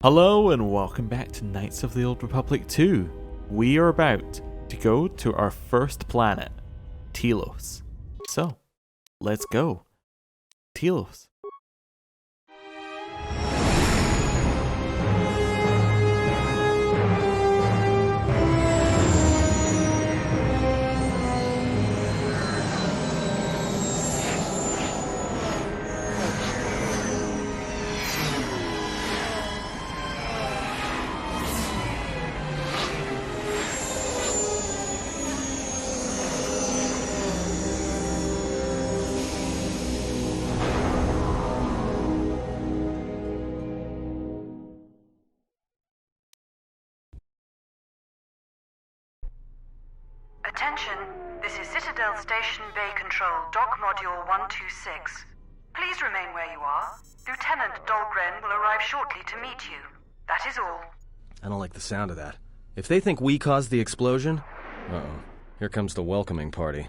Hello and welcome back to Knights of the Old Republic 2. We are about to go to our first planet, Telos. So, let's go. Telos. Attention, this is Citadel Station Bay Control, Dock Module 126. Please remain where you are. Lieutenant Dahlgren will arrive shortly to meet you. That is all. I don't like the sound of that. If they think we caused the explosion... Uh-oh. Here comes the welcoming party.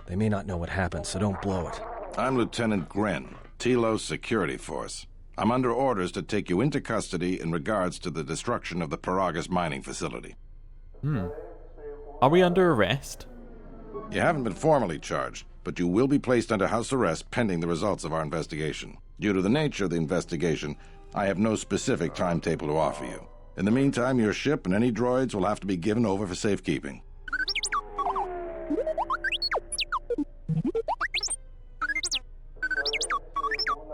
They may not know what happened, so don't blow it. I'm Lieutenant Gren, Telos Security Force. I'm under orders to take you into custody in regards to the destruction of the Paragas mining facility. Are we under arrest? You haven't been formally charged, but you will be placed under house arrest pending the results of our investigation. Due to the nature of the investigation, I have no specific timetable to offer you. In the meantime, your ship and any droids will have to be given over for safekeeping.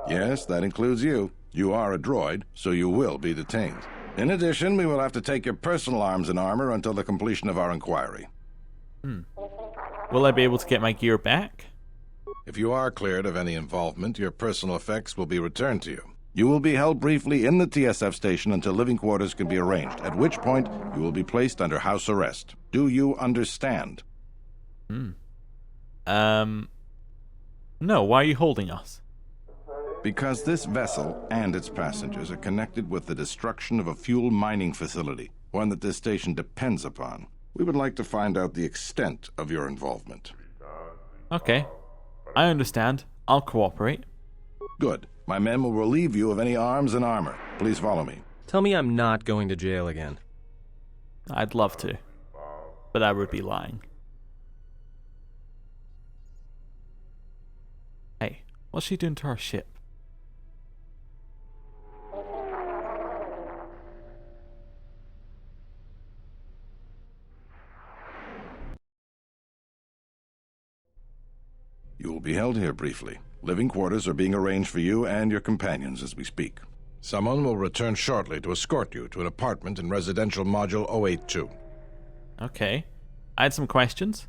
Yes, that includes you. You are a droid, so you will be detained. In addition, we will have to take your personal arms and armor until the completion of our inquiry. Will I be able to get my gear back? If you are cleared of any involvement, your personal effects will be returned to you. You will be held briefly in the TSF station until living quarters can be arranged, at which point you will be placed under house arrest. Do you understand? No, why are you holding us? Because this vessel and its passengers are connected with the destruction of a fuel mining facility, one that this station depends upon. We would like to find out the extent of your involvement. Okay, I understand. I'll cooperate. Good. My men will relieve you of any arms and armor. Please follow me. Tell me I'm not going to jail again. I'd love to, but I would be lying. Hey, what's she doing to our ship? You will be held here briefly. Living quarters are being arranged for you and your companions as we speak. Someone will return shortly to escort you to an apartment in Residential Module 082. Okay. I had some questions.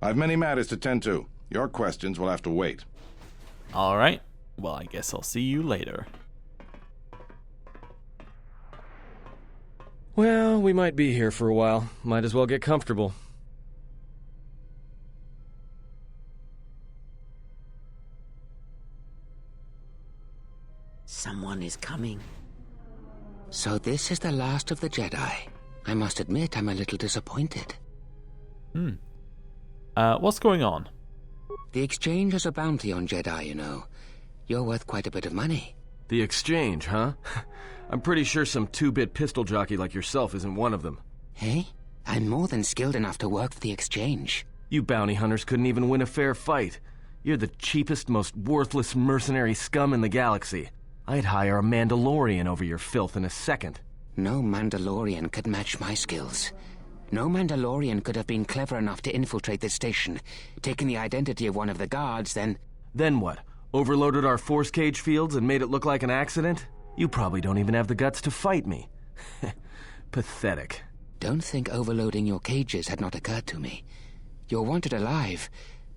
I have many matters to tend to. Your questions will have to wait. Alright. Well, I guess I'll see you later. Well, we might be here for a while. Might as well get comfortable. Someone is coming. So this is the last of the Jedi. I must admit I'm a little disappointed. What's going on? The Exchange has a bounty on Jedi, you know. You're worth quite a bit of money. The Exchange, huh? I'm pretty sure some two-bit pistol jockey like yourself isn't one of them. Hey? I'm more than skilled enough to work for the Exchange. You bounty hunters couldn't even win a fair fight. You're the cheapest, most worthless mercenary scum in the galaxy. I'd hire a Mandalorian over your filth in a second. No Mandalorian could match my skills. No Mandalorian could have been clever enough to infiltrate this station, taken the identity of one of the guards, then... Then what? Overloaded our force cage fields and made it look like an accident? You probably don't even have the guts to fight me. Pathetic. Don't think overloading your cages had not occurred to me. You're wanted alive,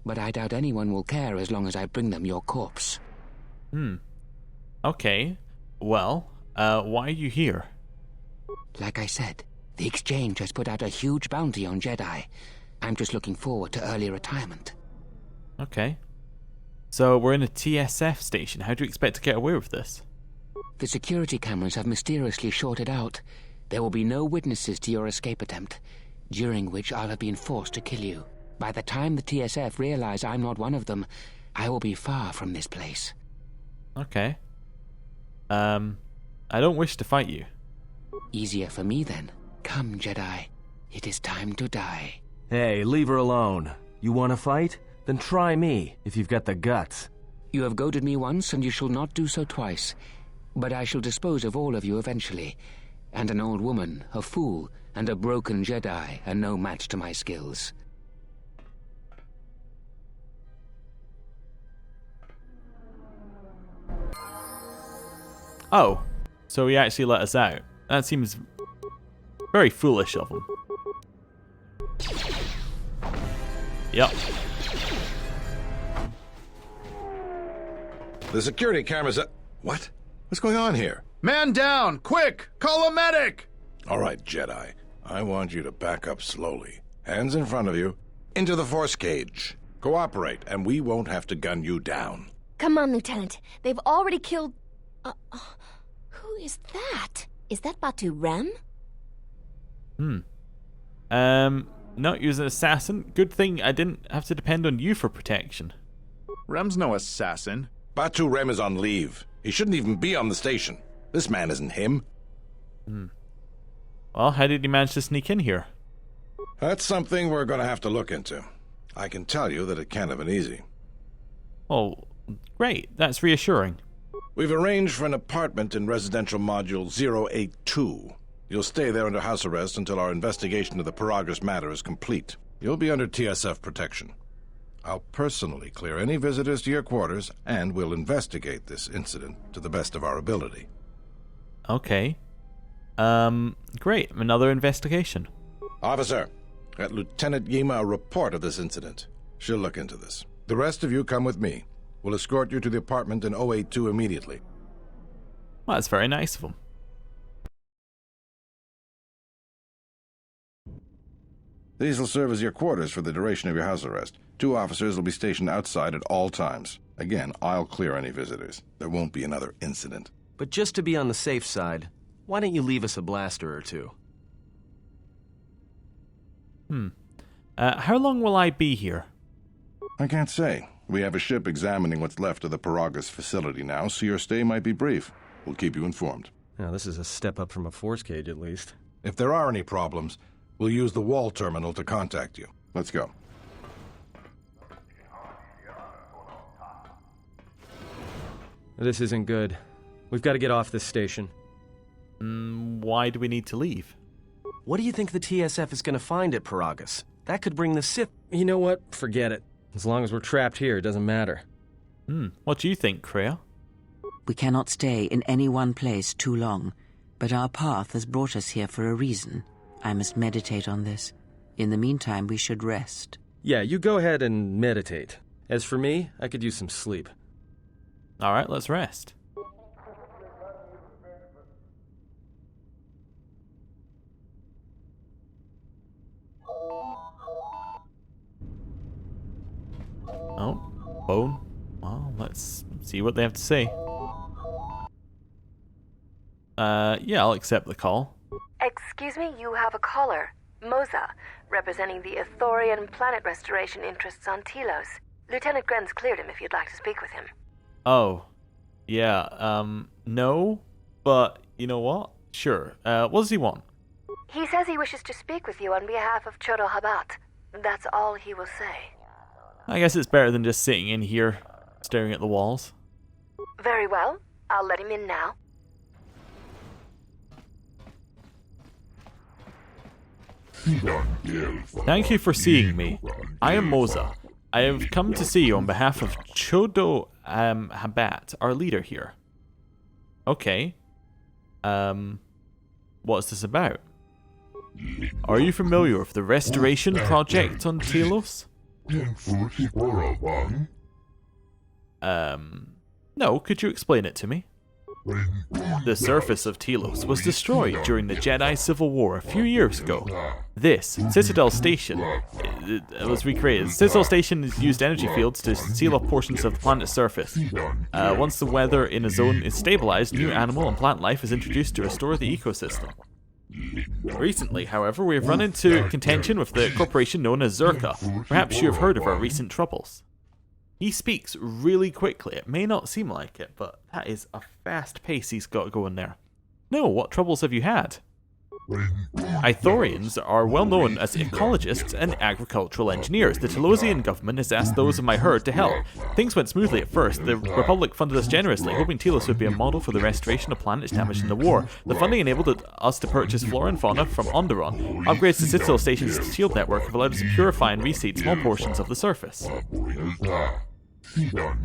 but I doubt anyone will care as long as I bring them your corpse. Okay. Well, why are you here? Like I said, the Exchange has put out a huge bounty on Jedi. I'm just looking forward to early retirement. Okay. So we're in a TSF station. How do you expect to get away with this? The security cameras have mysteriously shorted out. There will be no witnesses to your escape attempt, during which I'll have been forced to kill you. By the time the TSF realize I'm not one of them, I will be far from this place. Okay. I don't wish to fight you. Easier for me then. Come, Jedi. It is time to die. Hey, leave her alone. You want to fight? Then try me, if you've got the guts. You have goaded me once, and you shall not do so twice. But I shall dispose of all of you eventually. And an old woman, a fool, and a broken Jedi are no match to my skills. Oh, so he actually let us out. That seems very foolish of him. Yep. The security cameras are... What? What's going on here? Man down! Quick! Call a medic! All right, Jedi. I want you to back up slowly. Hands in front of you. Into the force cage. Cooperate, and we won't have to gun you down. Come on, Lieutenant. They've already killed... who is that? Is that Batu Rem? Not use an assassin. Good thing I didn't have to depend on you for protection. Rem's no assassin. Batu Rem is on leave. He shouldn't even be on the station. This man isn't him. Well, how did he manage to sneak in here? That's something we're going to have to look into. I can tell you that it can't have been easy. Oh, great. That's reassuring. We've arranged for an apartment in residential module 082. You'll stay there under house arrest until our investigation of the Paragus matter is complete. You'll be under TSF protection. I'll personally clear any visitors to your quarters, and we'll investigate this incident to the best of our ability. Okay. Great. Another investigation. Officer, get Lieutenant Yima a report of this incident. She'll look into this. The rest of you come with me. We'll escort you to the apartment in 082 immediately. Well, that's very nice of him. These will serve as your quarters for the duration of your house arrest. 2 officers will be stationed outside at all times. Again, I'll clear any visitors. There won't be another incident. But just to be on the safe side, why don't you leave us a blaster or two? How long will I be here? I can't say. We have a ship examining what's left of the Paragus facility now, so your stay might be brief. We'll keep you informed. Now, this is a step up from a force cage, at least. If there are any problems, we'll use the wall terminal to contact you. Let's go. This isn't good. We've got to get off this station. Why do we need to leave? What do you think the TSF is going to find at Paragus? That could bring the Sith... You know what? Forget it. As long as we're trapped here, it doesn't matter. What do you think, Kreia? We cannot stay in any one place too long, but our path has brought us here for a reason. I must meditate on this. In the meantime, we should rest. Yeah, you go ahead and meditate. As for me, I could use some sleep. Alright, let's rest. Oh, phone. Well, let's see what they have to say. Yeah, I'll accept the call. Excuse me, you have a caller. Moza, representing the Ithorian planet restoration interests on Telos. Lieutenant Gren's cleared him if you'd like to speak with him. Oh, yeah, no, but you know what? Sure. What does he want? He says he wishes to speak with you on behalf of Chodo Habat. That's all he will say. I guess it's better than just sitting in here, staring at the walls. Very well. I'll let him in now. Thank you for seeing me. I am Moza. I have come to see you on behalf of Chodo Habat, our leader here. Okay. What's this about? Are you familiar with the restoration project on Telos? No, could you explain it to me? The surface of Telos was destroyed during the Jedi Civil War a few years ago. This, Citadel Station, it was recreated. Citadel Station used energy fields to seal off portions of the planet's surface. Once the weather in a zone is stabilized, new animal and plant life is introduced to restore the ecosystem. Recently, however, we have run into contention with the corporation known as Zerka. Perhaps you have heard of our recent troubles. He speaks really quickly. It may not seem like it, but that is a fast pace he's got going there. No, what troubles have you had? Ithorians are well known as ecologists and agricultural engineers. The Telosian government has asked those of my herd to help. Things went smoothly at first. The Republic funded us generously, hoping Telos would be a model for the restoration of planets damaged in the war. The funding enabled us to purchase flora and fauna from Onderon. Upgrades to Citadel Station's shield network have allowed us to purify and reseed small portions of the surface.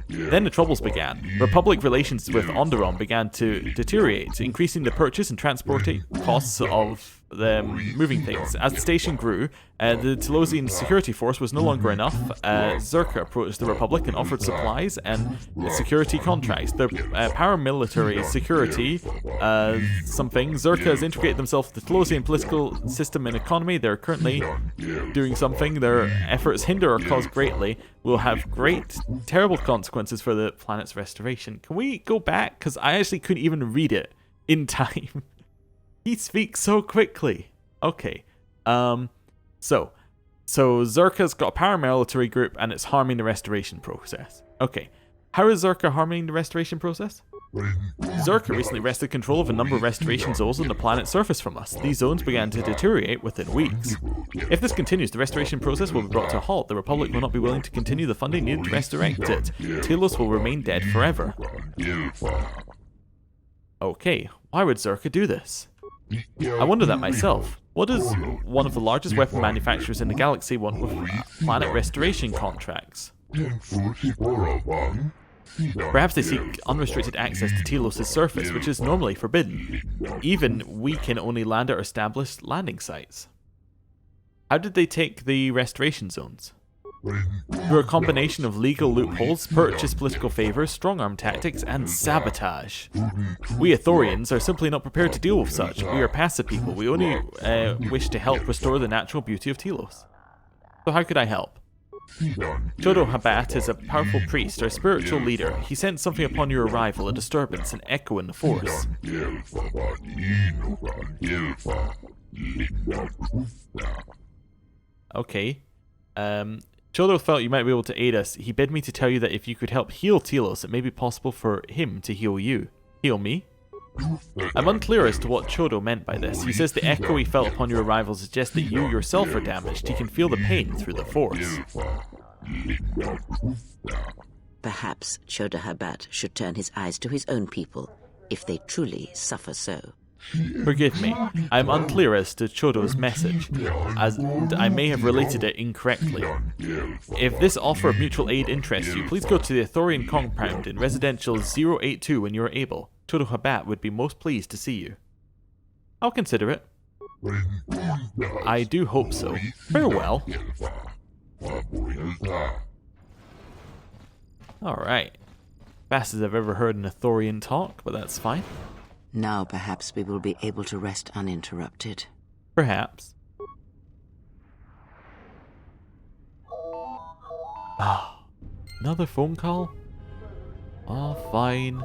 Then the troubles began. Republic relations with Onderon began to deteriorate, increasing the purchase and transport costs of moving things. As the station grew, the Telosian security force was no longer enough. Zerka approached the Republic and offered supplies and security contracts. The paramilitary security something. Zerka has integrated themselves with the Telosian political system and economy. They're currently doing something. Their efforts hinder or cause greatly will have terrible consequences for the planet's restoration. Can we go back? Because I actually couldn't even read it in time. He speaks so quickly. Okay. So Zerka's got a paramilitary group and it's harming the restoration process. Okay. How is Zerka harming the restoration process? Zerka recently wrested control of a number of restoration zones on the planet's surface from us. These zones began to deteriorate within weeks. If this continues, the restoration process will be brought to a halt. The Republic will not be willing to continue the funding needed to resurrect it. Telos will remain dead forever. Okay, why would Zerka do this? I wonder that myself. What does one of the largest weapon manufacturers in the galaxy want with planet restoration contracts? Perhaps they seek unrestricted access to Telos' surface, which is normally forbidden. Even we can only land at established landing sites. How did they take the restoration zones? Through a combination of legal loopholes, purchase political favors, strong-arm tactics, and sabotage. We Ithorians are simply not prepared to deal with such. We are passive people. We only wish to help restore the natural beauty of Telos. So how could I help? Chodo Habat is a powerful priest or spiritual leader. He sensed something upon your arrival, a disturbance, an echo in the force. Okay. Chodo felt you might be able to aid us. He bid me to tell you that if you could help heal Telos, it may be possible for him to heal you. Heal me? I'm unclear as to what Chodo meant by this. He says the echo he felt upon your arrival suggests that you yourself are damaged. He can feel the pain through the force. Perhaps Chodo Habat should turn his eyes to his own people, if they truly suffer so. Forgive me, I am unclear as to Chodo's message, as I may have related it incorrectly. If this offer of mutual aid interests you, please go to the Ithorian compound in Residential 082 when you are able. Chodo Habat would be most pleased to see you. I'll consider it. I do hope so. Farewell. Alright. Fast as I've ever heard an Ithorian talk, but that's fine. Now perhaps we will be able to rest uninterrupted. Perhaps. Another phone call? Oh, fine.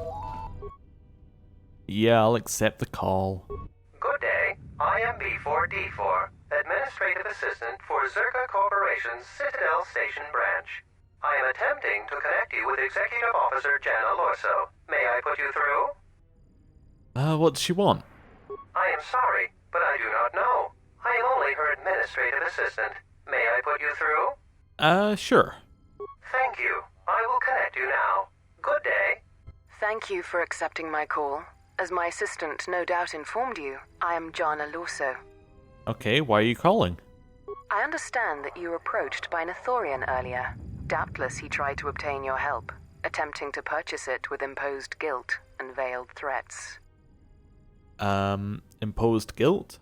Yeah, I'll accept the call. Good day. I am B4D4, Administrative Assistant for Zerka Corporation's Citadel Station branch. I am attempting to connect you with Executive Officer Jana Lorso. May I put you through? What does she want? I am sorry, but I do not know. I am only her administrative assistant. May I put you through? Sure. Thank you. I will connect you now. Good day. Thank you for accepting my call. As my assistant no doubt informed you, I am Jana Lorso. Okay, why are you calling? I understand that you were approached by an Ithorian earlier. Doubtless he tried to obtain your help, attempting to purchase it with imposed guilt and veiled threats. Imposed guilt?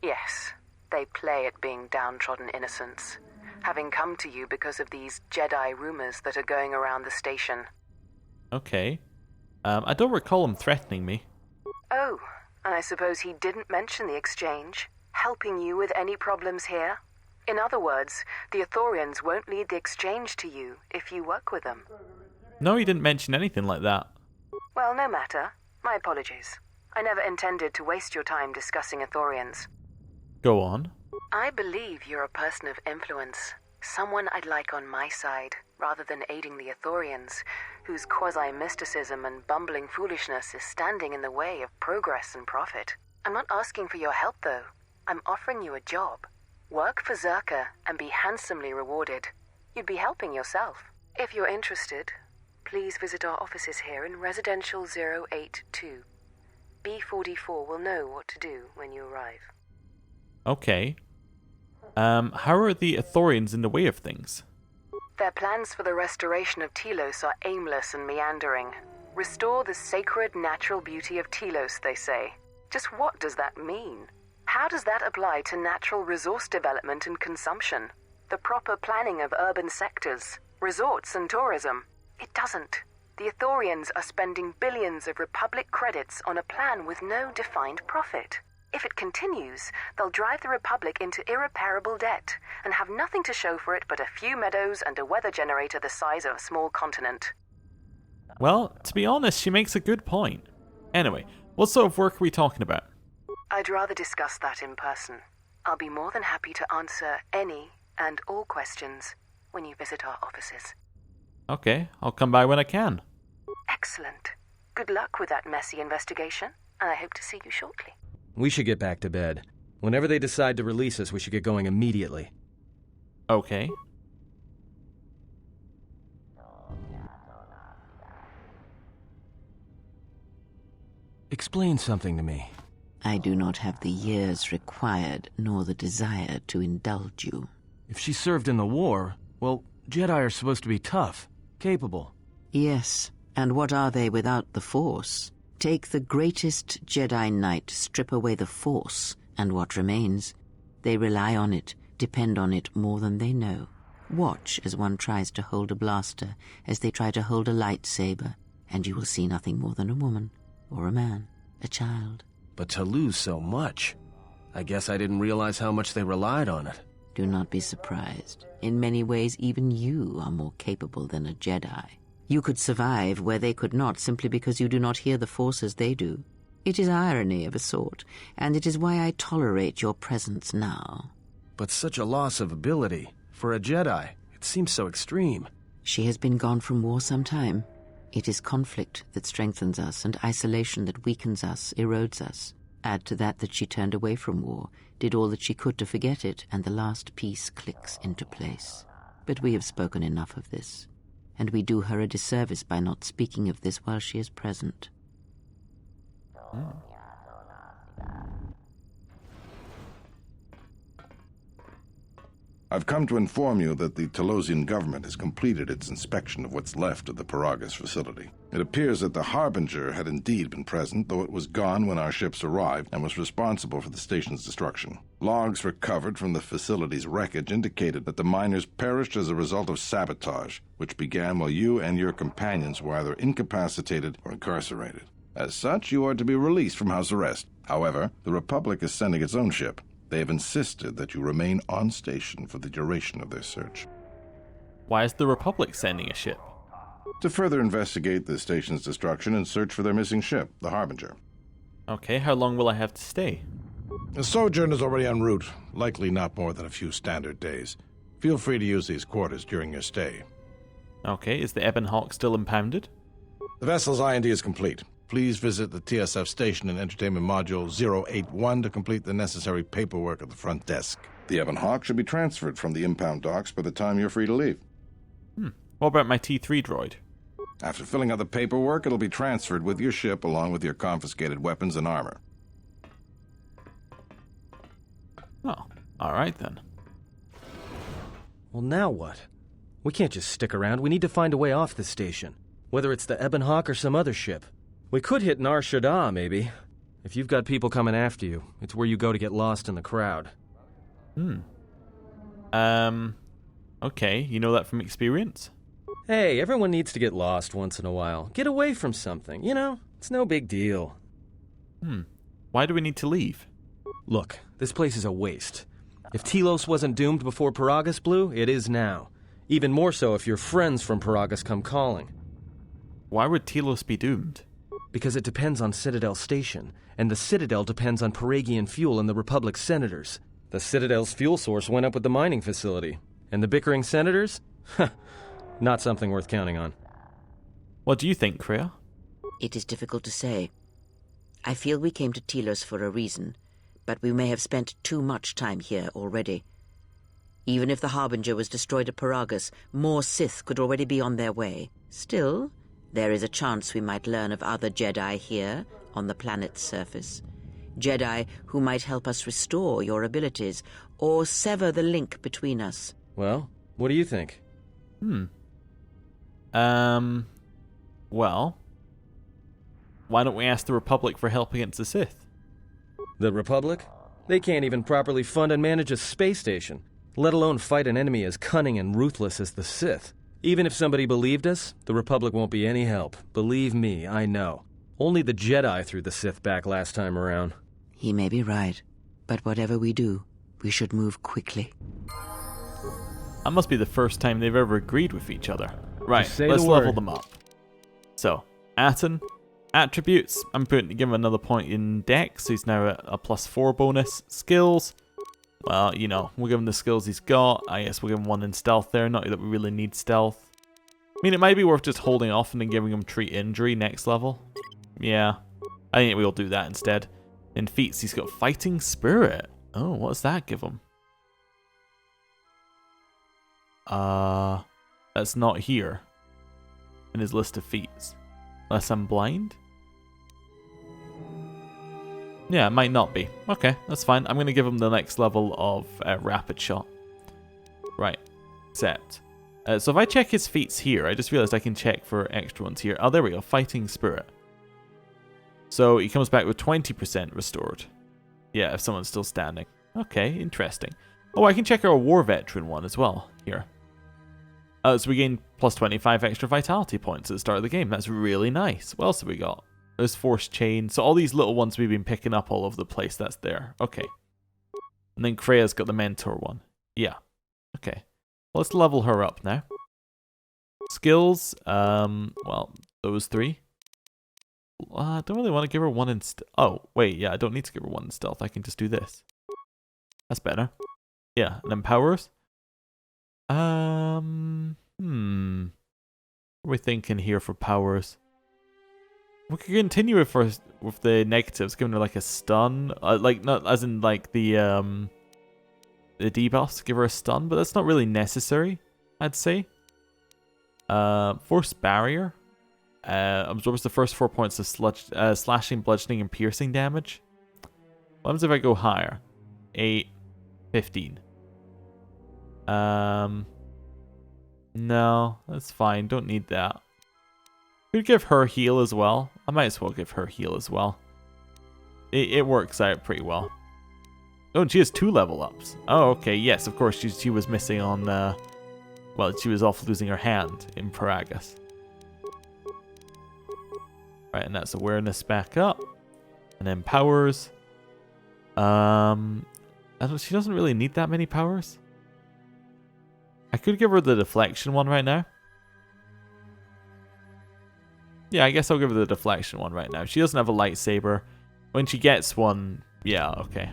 Yes, they play at being downtrodden innocents, having come to you because of these Jedi rumors that are going around the station. Okay. I don't recall him threatening me. Oh, and I suppose he didn't mention the exchange, helping you with any problems here? In other words, the Ithorians won't lead the exchange to you if you work with them. No, he didn't mention anything like that. Well, no matter. My apologies. I never intended to waste your time discussing Ithorians. Go on. I believe you're a person of influence. Someone I'd like on my side, rather than aiding the Ithorians, whose quasi-mysticism and bumbling foolishness is standing in the way of progress and profit. I'm not asking for your help, though. I'm offering you a job. Work for Zerka and be handsomely rewarded. You'd be helping yourself. If you're interested, please visit our offices here in Residential 082. B44 will know what to do when you arrive. Okay. How are the Ithorians in the way of things? Their plans for the restoration of Telos are aimless and meandering. Restore the sacred natural beauty of Telos, they say. Just what does that mean? How does that apply to natural resource development and consumption? The proper planning of urban sectors, resorts and tourism? It doesn't. The Ithorians are spending billions of Republic credits on a plan with no defined profit. If it continues, they'll drive the Republic into irreparable debt and have nothing to show for it but a few meadows and a weather generator the size of a small continent. Well, to be honest, she makes a good point. Anyway, what sort of work are we talking about? I'd rather discuss that in person. I'll be more than happy to answer any and all questions when you visit our offices. Okay, I'll come by when I can. Excellent. Good luck with that messy investigation, and I hope to see you shortly. We should get back to bed. Whenever they decide to release us, we should get going immediately. Okay. Explain something to me. I do not have the years required, nor the desire to indulge you. If she served in the war, well, Jedi are supposed to be tough, capable. Yes, and what are they without the Force? Take the greatest Jedi Knight, strip away the Force, and what remains? They rely on it, depend on it more than they know. Watch as one tries to hold a blaster, as they try to hold a lightsaber, and you will see nothing more than a woman, or a man, a child. But to lose so much, I guess I didn't realize how much they relied on it. Do not be surprised. In many ways, even you are more capable than a Jedi. You could survive where they could not simply because you do not hear the Force as they do. It is irony of a sort, and it is why I tolerate your presence now. But such a loss of ability. For a Jedi, it seems so extreme. She has been gone from war some time. It is conflict that strengthens us, and isolation that weakens us, erodes us. Add to that she turned away from war, did all that she could to forget it, and the last piece clicks into place. But we have spoken enough of this, and we do her a disservice by not speaking of this while she is present. I've come to inform you that the Telosian government has completed its inspection of what's left of the Paragus facility. It appears that the Harbinger had indeed been present, though it was gone when our ships arrived and was responsible for the station's destruction. Logs recovered from the facility's wreckage indicated that the miners perished as a result of sabotage, which began while you and your companions were either incapacitated or incarcerated. As such, you are to be released from house arrest. However, the Republic is sending its own ship. They have insisted that you remain on station for the duration of their search. Why is the Republic sending a ship? To further investigate the station's destruction and search for their missing ship, the Harbinger. Okay, how long will I have to stay? The sojourn is already en route, likely not more than a few standard days. Feel free to use these quarters during your stay. Okay, is the Ebon Hawk still impounded? The vessel's IND is complete. Please visit the TSF station in Entertainment Module 081 to complete the necessary paperwork at the front desk. The Ebon Hawk should be transferred from the impound docks by the time you're free to leave. What about my T3 droid? After filling out the paperwork, it'll be transferred with your ship along with your confiscated weapons and armor. Oh, alright then. Well, now what? We can't just stick around. We need to find a way off this station. Whether it's the Ebon Hawk or some other ship. We could hit Nar Shaddaa, maybe. If you've got people coming after you, it's where you go to get lost in the crowd. Okay, you know that from experience? Hey, everyone needs to get lost once in a while. Get away from something, you know? It's no big deal. Why do we need to leave? Look, this place is a waste. If Telos wasn't doomed before Paragus blew, it is now. Even more so if your friends from Paragus come calling. Why would Telos be doomed? Because it depends on Citadel Station, and the Citadel depends on Paragian fuel and the Republic's senators. The Citadel's fuel source went up with the mining facility. And the bickering senators? Not something worth counting on. What do you think, Kreia? It is difficult to say. I feel we came to Telos for a reason, but we may have spent too much time here already. Even if the Harbinger was destroyed at Paragus, more Sith could already be on their way. Still, there is a chance we might learn of other Jedi here on the planet's surface. Jedi who might help us restore your abilities or sever the link between us. Well, what do you think? Well, why don't we ask the Republic for help against the Sith? The Republic? They can't even properly fund and manage a space station, let alone fight an enemy as cunning and ruthless as the Sith. Even if somebody believed us, the Republic won't be any help. Believe me, I know. Only the Jedi threw the Sith back last time around. He may be right, but whatever we do, we should move quickly. That must be the first time they've ever agreed with each other. Right, say let's the level word. them up. So, Aten, attributes, I'm going to give him another point in Dex, so he's now at a +4 bonus. Skills, well, you know, we'll give him the skills he's got. I guess we'll give him one in stealth there, not that we really need stealth. I mean, it might be worth just holding off and then giving him treat injury next level. Yeah, I think we'll do that instead. In feats, he's got fighting spirit. Oh, what does that give him? That's not here in his list of feats. Unless I'm blind? Yeah, it might not be. Okay, that's fine. I'm going to give him the next level of rapid shot. Right, accept. So if I check his feats here, I just realized I can check for extra ones here. Oh, there we go, fighting spirit. So he comes back with 20% restored. Yeah, if someone's still standing. Okay, interesting. Oh, I can check our war veteran one as well here. So we gain +25 extra vitality points at the start of the game. That's really nice. What else have we got? There's force chain. So all these little ones we've been picking up all over the place, that's there. Okay. And then Krea's got the mentor one. Yeah. Okay. Let's level her up now. Skills. Well, those three. I don't really want to give her one in oh, wait, yeah, I don't need to give her one in stealth. I can just do this. That's better. Yeah, and then powers. What are we thinking here for powers? We could continue with the negatives, giving her like a stun, like not as in like the debuffs, give her a stun, but that's not really necessary, I'd say. Force barrier, absorbs the first 4 points of slashing, bludgeoning, and piercing damage. What happens if I go higher? 8, 15. No, that's fine. Don't need that. Could give her heal as well. I might as well give her heal as well. It works out pretty well. Oh, and she has 2 level ups. Oh, okay. Yes, of course. She was missing on. Well, she was off losing her hand in Paragus. Right, and that's awareness back up, and then powers. She doesn't really need that many powers. I could give her the deflection one right now. Yeah, I guess I'll give her the deflection one right now. She doesn't have a lightsaber. When she gets one, yeah, okay.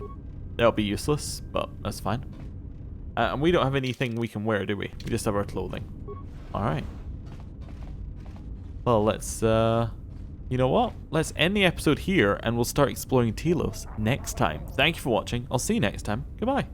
That'll be useless, but that's fine. And we don't have anything we can wear, do we? We just have our clothing. Alright. Well, let's, you know what? Let's end the episode here, and we'll start exploring Telos next time. Thank you for watching. I'll see you next time. Goodbye.